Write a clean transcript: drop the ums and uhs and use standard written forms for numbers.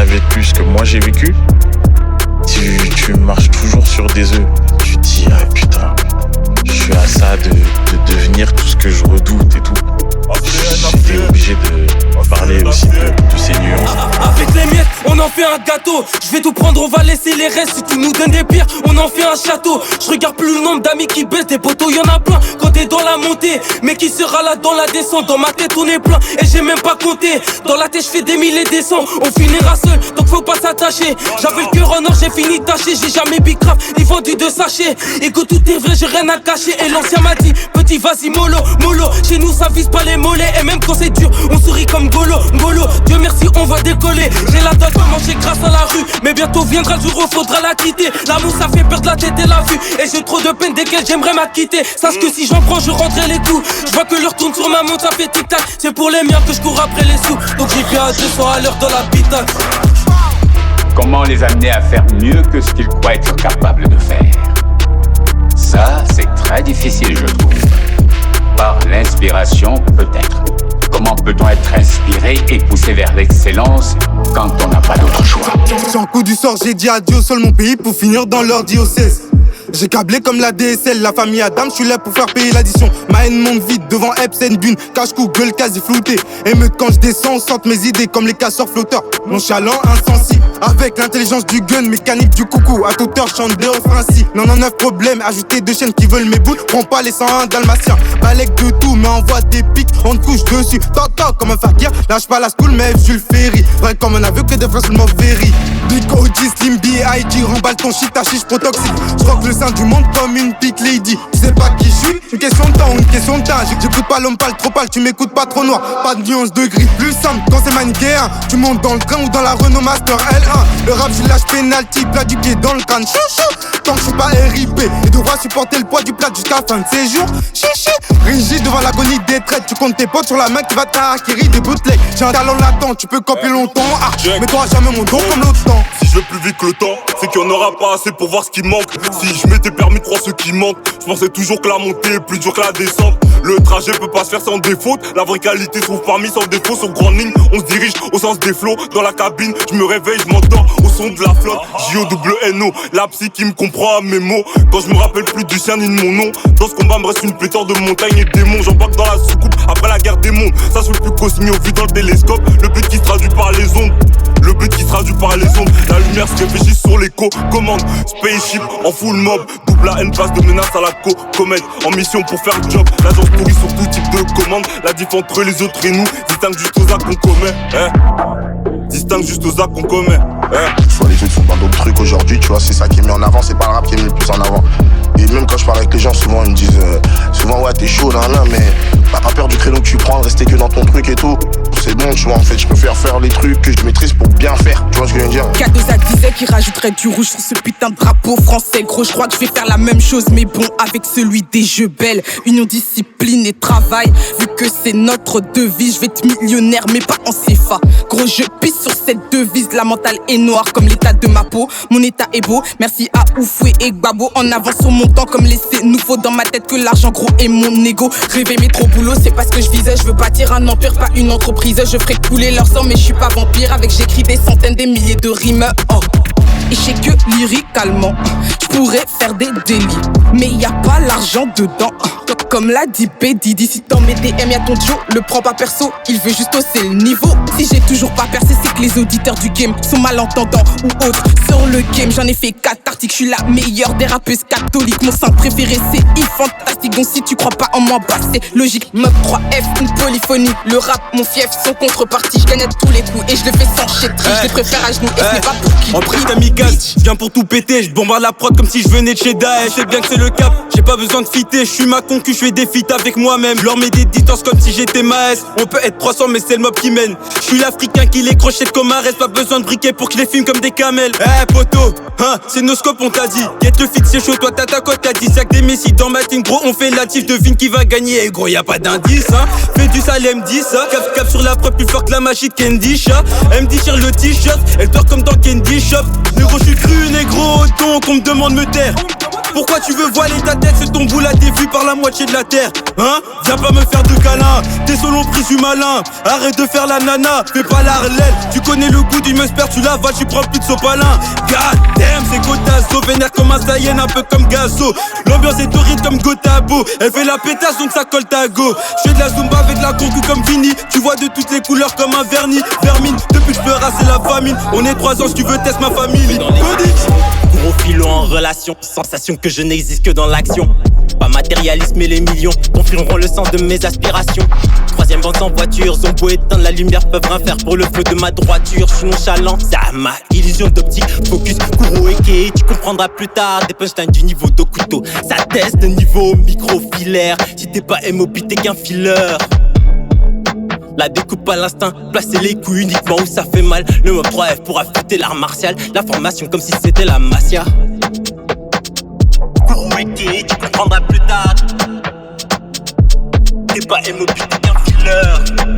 vécu ce que moi j'ai vécu, tu marches toujours sur des œufs. Tu te dis, ah putain, je suis à ça de devenir tout ce que je redoute et tout. J'étais obligé de parler aussi de ces nuances. Avec les miettes, on en fait un gâteau. Je vais tout prendre, on va laisser les restes. Si tu nous donnes des pierres, on en fait un château. Je regarde plus le nombre d'amis qui baissent, des poteaux, y'en a plein. Quand t'es dans la montée, mais qui sera là dans la descente? Dans ma tête, on est plein et j'ai même pas compté. Dans la tête, je fais des milliers et des cents. On finira seul, donc faut pas s'attacher. J'avais le cœur en or, j'ai fini taché. J'ai jamais big crap, ni vendu de sachets. Et que tout est vrai, j'ai rien à cacher. Et l'ancien m'a dit, petit vas-y mollo, mollo. Chez nous, ça vise pas les mollets. Et même quand c'est dur, on sourit comme Golo, Golo. Dieu merci, on va décoller. J'ai la dalle de manger grâce à la rue. Mais bientôt viendra le jour où faudra la quitter. L'amour ça fait perdre la tête et la vue. Et j'ai trop de peine desquelles j'aimerais m'acquitter. Sache que si j'en prends, je rendrai les coups. Je vois que l'heure tourne sur ma montre, ça fait tic-tac. C'est pour les miens que je cours après les sous. Donc j'ai bien à 200 à l'heure dans la pitac. Comment les amener à faire mieux que ce qu'ils croient être capables de faire? Ça, c'est très difficile, je trouve. Par l'inspiration, peut-être. Comment peut-on être inspiré et poussé vers l'excellence quand on n'a pas d'autre choix? Sur un coup du sort, j'ai dit adieu au sol mon pays pour finir dans leur diocèse. J'ai câblé comme la DSL, la famille Adam, je suis là pour faire payer l'addition. Ma haine monte vite devant Epstein Dune, cache-cou, gueule quasi floutée. Émeute quand je descends, on sente mes idées comme les casseurs flotteurs. Nonchalant, insensible, avec l'intelligence du gun, mécanique du coucou. À toute heure, chante des refrains si. 99 problèmes, ajouter deux chaînes qui veulent mes boules. Prends pas les 101 dalmatiens, balèque de tout, mais envoie des pics, on te couche dessus. Tant comme un fakir, lâche pas la school, mais Jules Ferry. Vrai comme un aveu que des frères seulement Ferry. Big OG, Slim B, IG, remballe ton shit, ta chiche protoxique. J'rock le sein du monde comme une pique lady. Tu sais pas qui je suis, une question de temps, une question de temps. J'écoute pas l'homme pâle, trop pâle, tu m'écoutes pas trop noir. Pas de nuance de gris, plus simple quand c'est manichéen. Tu montes dans le train ou dans la Renault Master L1. Le rap, je lâche penalty, plat du pied dans le crâne. Chouchou, tant que je suis pas RIP, il devra supporter le poids du plat jusqu'à la fin de ses jours. Chichi, rigide devant l'agonie des traites. Tu comptes tes potes sur la main qui va t'acquérir des bootlegs. J'ai un talent latent, tu peux copier longtemps. Ah, mais t'auras jamais mon don comme l'autre temps. Si je vais plus vite que le temps, c'est qu'il y en aura pas assez pour voir ce qui manque. Si je m'étais permis de croire ce qui manque, je pensais toujours que la montée est plus dure que la descente. Le trajet peut pas se faire sans défaut. La vraie qualité se trouve parmi sans défaut. Sur grande ligne, on se dirige au sens des flots. Dans la cabine, je me réveille, je m'entends au son de la flotte. J-O-W-N-O, la psy qui me comprend à mes mots. Quand je me rappelle plus du sien ni de mon nom. Dans ce combat me reste une pléthore de montagnes et de démons. J'embarque dans la soucoupe après la guerre des mondes. Ça se fait plus cosmio vu dans le télescope. Le but qui se traduit par les ondes. Le but qui se traduit par les ondes. La lumière se réfléchit sur l'écho. Commande, spaceship en full mob. Double A N passe de menace à la comète. En mission pour faire le job. L'agence pourrit sur tout type de commande. La diff entre les autres et nous distingue juste aux actes qu'on commet. Distingue juste aux actes qu'on commet. Je vois les autres font dans d'autres trucs aujourd'hui, tu vois, c'est ça qui est mis en avant, c'est pas le rap qui est mis le plus en avant. Et même quand je parle avec les gens, souvent ils me disent souvent ouais t'es chaud là, mais t'as pas peur du créneau que tu prends, de rester que dans ton truc et tout. C'est bon, tu vois, en fait, je préfère faire les trucs que je maîtrise pour bien faire, tu vois ce que je veux dire. K2A disait qu'il rajouterait du rouge sur ce putain de drapeau français. Gros, je crois que je vais faire la même chose, mais bon, avec celui des jeux belles. Union, discipline et travail. Vu que c'est notre devise, je vais être millionnaire, mais pas en CFA. Gros, je pisse sur cette devise. La mentale est noire comme l'état de ma peau. Mon état est beau, merci à Oufoué et Gbabo. En avance sur mon temps, comme laisser nous faut dans ma tête que l'argent gros est mon ego. Rêver mais trop boulot, c'est pas ce que je visais. Je veux bâtir un empire, pas une entreprise. Je ferai couler leur sang, mais je suis pas vampire. Avec j'écris des centaines, des milliers de rimes. Oh. Et je sais que lyricalement, je pourrais faire des délits, mais y a pas l'argent dedans. Comme l'a dit P. Diddy, si dans mes DM y'a ton Joe, le prends pas perso, il veut juste hausser le niveau. Si j'ai toujours pas percé, c'est que les auditeurs du game sont malentendants ou autres. Sur le game, j'en ai fait 4 articles, je suis la meilleure des rappeuses catholiques. Mon sein préféré c'est Yves Fantastique, donc si tu crois pas en moi, bah c'est logique. Mob 3F, une polyphonie, le rap, mon fief, sans contrepartie. Je gagne à tous les coups et je le fais sans chétrie. Je les préfère à genoux et ce n'est pas pour qui. En prix kamikaze, je viens pour tout péter, je bombarde la prod comme si je venais de chez Daesh. Je sais bien que c'est le cap, j'ai pas besoin de fitter, je suis ma concu, je fais des feats avec moi-même. Je leur mets des distances comme si j'étais Maes. On peut être 300 mais c'est le mob qui mène. Je suis l'Africain qui les crochet comme un reste. Pas besoin de briquet pour que je les filme comme des camels. Poto, c'est nos scopes on t'a dit. Get le fit c'est chaud, toi t'as ta cote, t'as dit. Sac des messies dans ma team gros, on fait la tif, devine qui va gagner. Et gros y'a pas d'indice Fais du sale M10 Cap sur la preuve plus fort que la magie de Candy Shop. Elle me déchire le t-shirt, elle dort comme dans Candy Shop. Négro j'suis cru négro, donc on me demande me taire. Pourquoi tu veux voiler ta tête? C'est ton boule à dévie par la moitié de la terre. Hein? Viens pas me faire de câlin. Tes solos pris du malin. Arrête de faire la nana, fais pas la relève. Tu connais le goût d'une meusper, tu la vales, tu prends plus de sopalin. God damn, c'est Gotazo, vénère comme un Saiyan, un peu comme Gazo. L'ambiance est torride comme Gotabo. Elle fait la pétasse donc ça colle ta go. J'fais de la zumba avec la concu comme Vini. Tu vois de toutes les couleurs comme un vernis. Vermine, depuis que je peux raser la famine. On est 3 ans, si tu veux teste ma famille. Gros philo en relation, sensation que je n'existe que dans l'action. Pas matérialiste mais les millions confirmeront le sens de mes aspirations. Troisième bande en voiture, zombo éteindre la lumière peuvent rien faire pour le feu de ma droiture. Je suis nonchalant, ça ma illusion d'optique. Focus, Kuro Eke, tu comprendras plus tard. Des punchlines du niveau d'Okuto, ça teste de niveau micro-filaire. Si t'es pas MOP t'es qu'un fileur. La découpe à l'instinct, placer les coups uniquement où ça fait mal. Le mob 3F pour affûter l'art martial. La formation comme si c'était la Masia. Wiki, tu comprendras plus tard. T'es pas MOP, t'es qu'un filler.